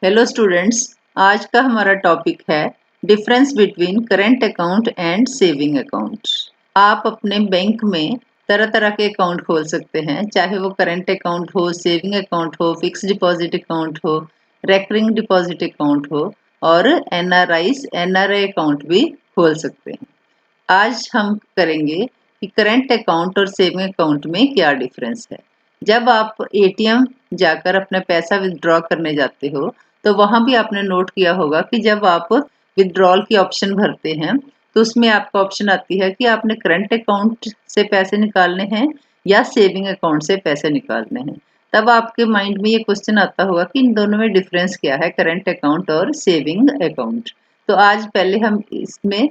Hello students. आज का हमारा टॉपिक है difference between current account and saving account. आप अपने बैंक में तरह तरह के अकाउंट खोल सकते हैं, चाहे वो करंट अकाउंट हो, सेविंग अकाउंट हो, फिक्स डिपॉजिट अकाउंट हो, रेकरिंग डिपॉजिट अकाउंट हो और एनआरआई अकाउंट भी खोल सकते हैं। आज हम करेंगे कि करंट अकाउंट और सेविंग अकाउंट में क्या डिफरेंस है। जब आप एटीएम जाकर अपना पैसा विथड्रॉ करने जाते हो तो वहां भी आपने नोट किया होगा कि जब आप विथड्रॉल की ऑप्शन भरते हैं तो उसमें आपका ऑप्शन आती है कि आपने करंट अकाउंट से पैसे निकालने हैं या सेविंग अकाउंट से पैसे निकालने हैं। तब आपके माइंड में ये क्वेश्चन आता होगा कि इन दोनों में डिफरेंस क्या है, करंट अकाउंट और सेविंग अकाउंट। तो आज पहले हम इसमें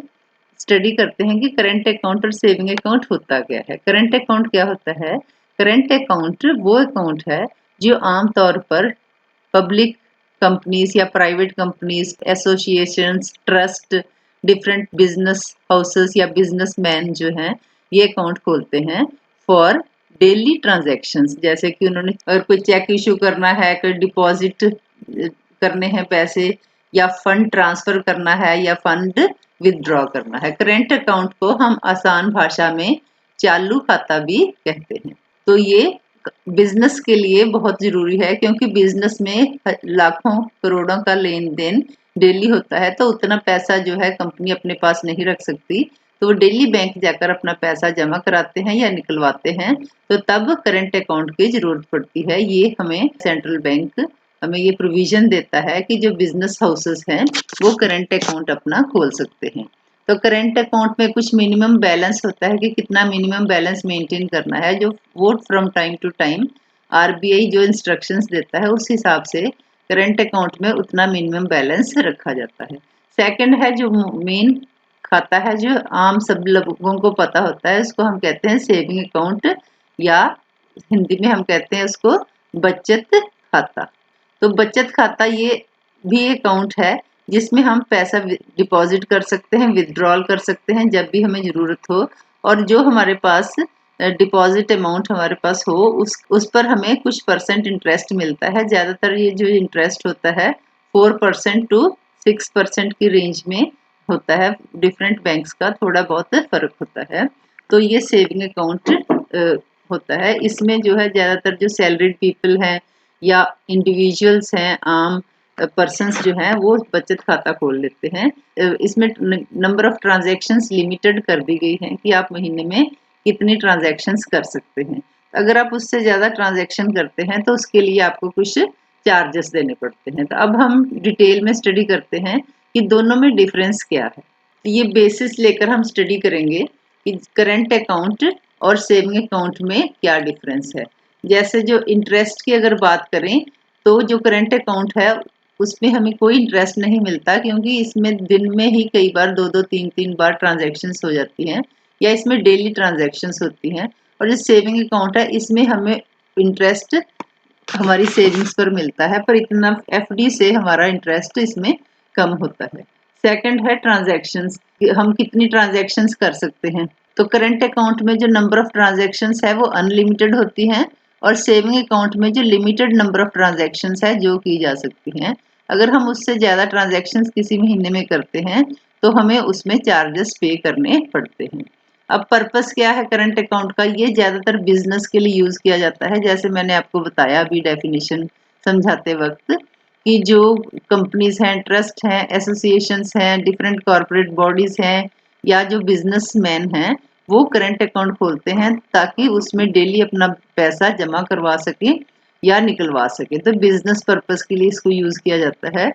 स्टडी करते हैं कि करंट अकाउंट और सेविंग अकाउंट होता क्या है। करंट अकाउंट क्या होता है? करंट अकाउंट वो अकाउंट है जो आमतौर पर पब्लिक कंपनीज या private companies, associations, trust, different business houses या बिजनेसमैन जो हैं ये अकाउंट खोलते हैं फॉर डेली ट्रांजैक्शंस। जैसे कि उन्होंने अगर कोई चेक इशू करना है, कोई डिपॉजिट करने हैं पैसे, या फंड ट्रांसफर करना है, या फंड विथड्रॉ करना है। करंट अकाउंट को हम आसान भाषा में चालू खाता भी कहते हैं। तो ये बिजनेस के लिए बहुत जरूरी है क्योंकि बिजनेस में लाखों करोड़ों का लेन देन डेली होता है, तो उतना पैसा जो है कंपनी अपने पास नहीं रख सकती। तो वो डेली बैंक जाकर अपना पैसा जमा कराते हैं या निकलवाते हैं, तो तब करंट अकाउंट की जरूरत पड़ती है। ये हमें सेंट्रल बैंक हमें ये प्रोविजन देता है कि जो बिजनेस हाउसेस हैं वो करंट अकाउंट अपना खोल सकते हैं। तो करंट अकाउंट में कुछ मिनिमम बैलेंस होता है कि कितना मिनिमम बैलेंस मेंटेन करना है, जो वो from time to time RBI जो इंस्ट्रक्शंस देता है उस हिसाब से करंट अकाउंट में उतना मिनिमम बैलेंस रखा जाता है। सेकंड है जो मेन खाता है, जो आम सब लोगों को पता होता है, उसको हम कहते हैं सेविंग अकाउंट, या हिंदी में हम कहते हैं उसको बचत खाता। तो बचत खाता ये भी अकाउंट है जिसमें हम पैसा डिपॉजिट कर सकते हैं, विथड्रॉल कर सकते हैं जब भी हमें ज़रूरत हो, और जो हमारे पास डिपॉजिट अमाउंट हमारे पास हो उस पर हमें कुछ परसेंट इंटरेस्ट मिलता है। ज़्यादातर ये जो इंटरेस्ट होता है 4% टू 6% की रेंज में होता है। डिफरेंट बैंक्स का थोड़ा बहुत फ़र्क होता है। तो ये सेविंग अकाउंट होता है। इसमें जो है ज़्यादातर जो सैलरीड पीपल हैं या इंडिविजुअल्स हैं, आम पर्सन्स जो हैं वो बचत खाता खोल लेते हैं। इसमें नंबर ऑफ ट्रांजैक्शंस लिमिटेड कर दी गई हैं कि आप महीने में कितनी ट्रांजैक्शंस कर सकते हैं। अगर आप उससे ज़्यादा ट्रांजैक्शन करते हैं तो उसके लिए आपको कुछ चार्जेस देने पड़ते हैं। तो अब हम डिटेल में स्टडी करते हैं कि दोनों में डिफरेंस क्या है। तो ये बेसिस लेकर हम स्टडी करेंगे कि करंट अकाउंट और सेविंग अकाउंट में क्या डिफरेंस है। जैसे जो इंटरेस्ट की अगर बात करें तो जो करंट अकाउंट है उसमें हमें कोई इंटरेस्ट नहीं मिलता क्योंकि इसमें दिन में ही कई बार 2-2 3-3 बार ट्रांजैक्शंस हो जाती हैं, या इसमें डेली ट्रांजैक्शंस होती हैं। और जो सेविंग अकाउंट है इसमें हमें इंटरेस्ट हमारी सेविंग्स पर मिलता है, पर इतना एफडी से हमारा इंटरेस्ट इसमें कम होता है। सेकंड है ट्रांजैक्शंस, हम कितनी ट्रांजैक्शंस कर सकते हैं। तो करंट अकाउंट में जो नंबर ऑफ ट्रांजैक्शंस है वो अनलिमिटेड होती हैं, और सेविंग अकाउंट में जो लिमिटेड नंबर ऑफ ट्रांजैक्शंस है जो की जा सकती हैं। अगर हम उससे ज़्यादा ट्रांजैक्शंस किसी महीने में करते हैं तो हमें उसमें चार्जेस पे करने पड़ते हैं। अब पर्पस क्या है करंट अकाउंट का? ये ज़्यादातर बिजनेस के लिए यूज़ किया जाता है। जैसे मैंने आपको बताया अभी डेफिनेशन समझाते वक्त कि जो कंपनीज हैं, ट्रस्ट हैं, एसोसिएशंस हैं, डिफरेंट कॉरपोरेट बॉडीज हैं, या जो बिजनेसमैन हैं वो करंट अकाउंट खोलते हैं ताकि उसमें डेली अपना पैसा जमा करवा सकें या निकलवा सके। तो बिजनेस पर्पस के लिए इसको यूज़ किया जाता है।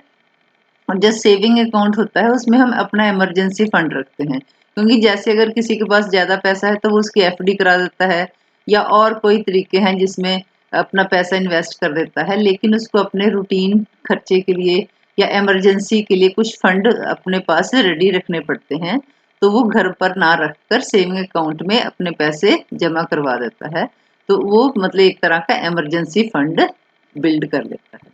और जो सेविंग अकाउंट होता है उसमें हम अपना इमरजेंसी फंड रखते हैं, क्योंकि जैसे अगर किसी के पास ज़्यादा पैसा है तो वो उसकी एफडी करा देता है, या और कोई तरीके हैं जिसमें अपना पैसा इन्वेस्ट कर देता है, लेकिन उसको अपने रूटीन खर्चे के लिए या इमरजेंसी के लिए कुछ फंड अपने पास रेडी रखने पड़ते हैं। तो वो घर पर ना रखकर सेविंग अकाउंट में अपने पैसे जमा करवा देता है। तो वो मतलब एक तरह का इमरजेंसी फंड बिल्ड कर लेता है।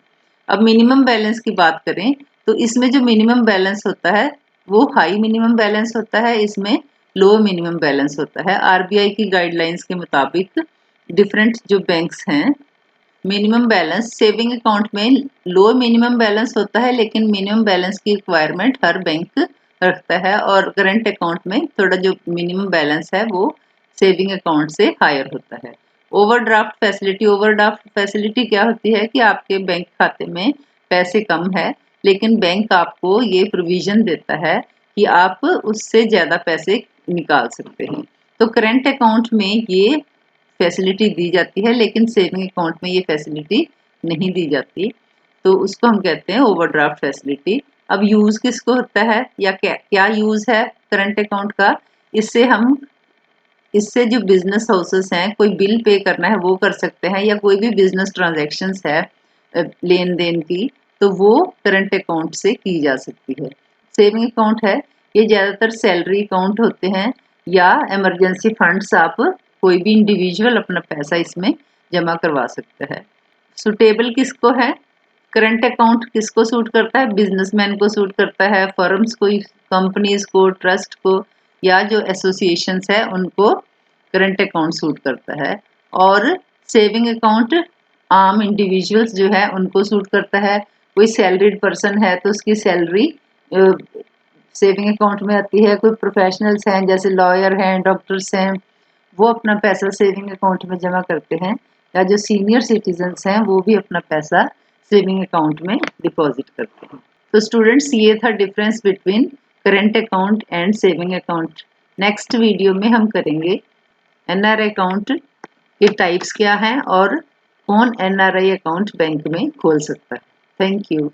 अब मिनिमम बैलेंस की बात करें तो इसमें जो मिनिमम बैलेंस होता है वो हाई मिनिमम बैलेंस होता है, इसमें लो मिनिमम बैलेंस होता है। आरबीआई की गाइडलाइंस के मुताबिक डिफरेंट जो बैंक्स हैं मिनिमम बैलेंस सेविंग अकाउंट में लो मिनिमम बैलेंस होता है, लेकिन मिनिमम बैलेंस की रिक्वायरमेंट हर बैंक रखता है, और करंट अकाउंट में थोड़ा जो मिनिमम बैलेंस है वो सेविंग अकाउंट से हायर होता है। ओवरड्राफ्ट फैसिलिटी क्या होती है कि आपके बैंक खाते में पैसे कम है, लेकिन बैंक आपको ये प्रोविजन देता है कि आप उससे ज़्यादा पैसे निकाल सकते हैं। तो करंट अकाउंट में ये फैसिलिटी दी जाती है, लेकिन सेविंग अकाउंट में ये फैसिलिटी नहीं दी जाती, तो उसको हम कहते हैं ओवरड्राफ्ट फैसिलिटी। अब यूज़ किसको होता है या क्या क्या यूज़ है करंट अकाउंट का? इससे हम इससे जो बिजनेस हाउसेस हैं, कोई बिल पे करना है वो कर सकते हैं, या कोई भी बिजनेस ट्रांजैक्शंस है लेन देन की, तो वो करंट अकाउंट से की जा सकती है। सेविंग अकाउंट है, ये ज़्यादातर सैलरी अकाउंट होते हैं, या इमरजेंसी फंड्स आप कोई भी इंडिविजुअल अपना पैसा इसमें जमा करवा सकता है। सुटेबल किसको है? करंट अकाउंट किसको सूट करता है? बिजनेसमैन को सूट करता है, फर्म्स को, कंपनीज को, ट्रस्ट को, या जो एसोसिएशंस है उनको करंट अकाउंट सूट करता है। और सेविंग अकाउंट आम इंडिविजुअल्स जो है उनको सूट करता है। कोई सैलरीड पर्सन है तो उसकी सैलरी सेविंग अकाउंट में आती है। कोई प्रोफेशनल्स हैं जैसे लॉयर हैं, डॉक्टर्स हैं, वो अपना पैसा सेविंग अकाउंट में जमा करते हैं, या जो सीनियर सिटीजन्स हैं वो भी अपना पैसा सेविंग अकाउंट में डिपॉजिट करते हैं। तो स्टूडेंट्स, ये था difference between current account and saving account. Next video में हम करेंगे एनआरआई अकाउंट के टाइप्स क्या हैं और कौन एनआरआई अकाउंट बैंक में खोल सकता है। Thank you.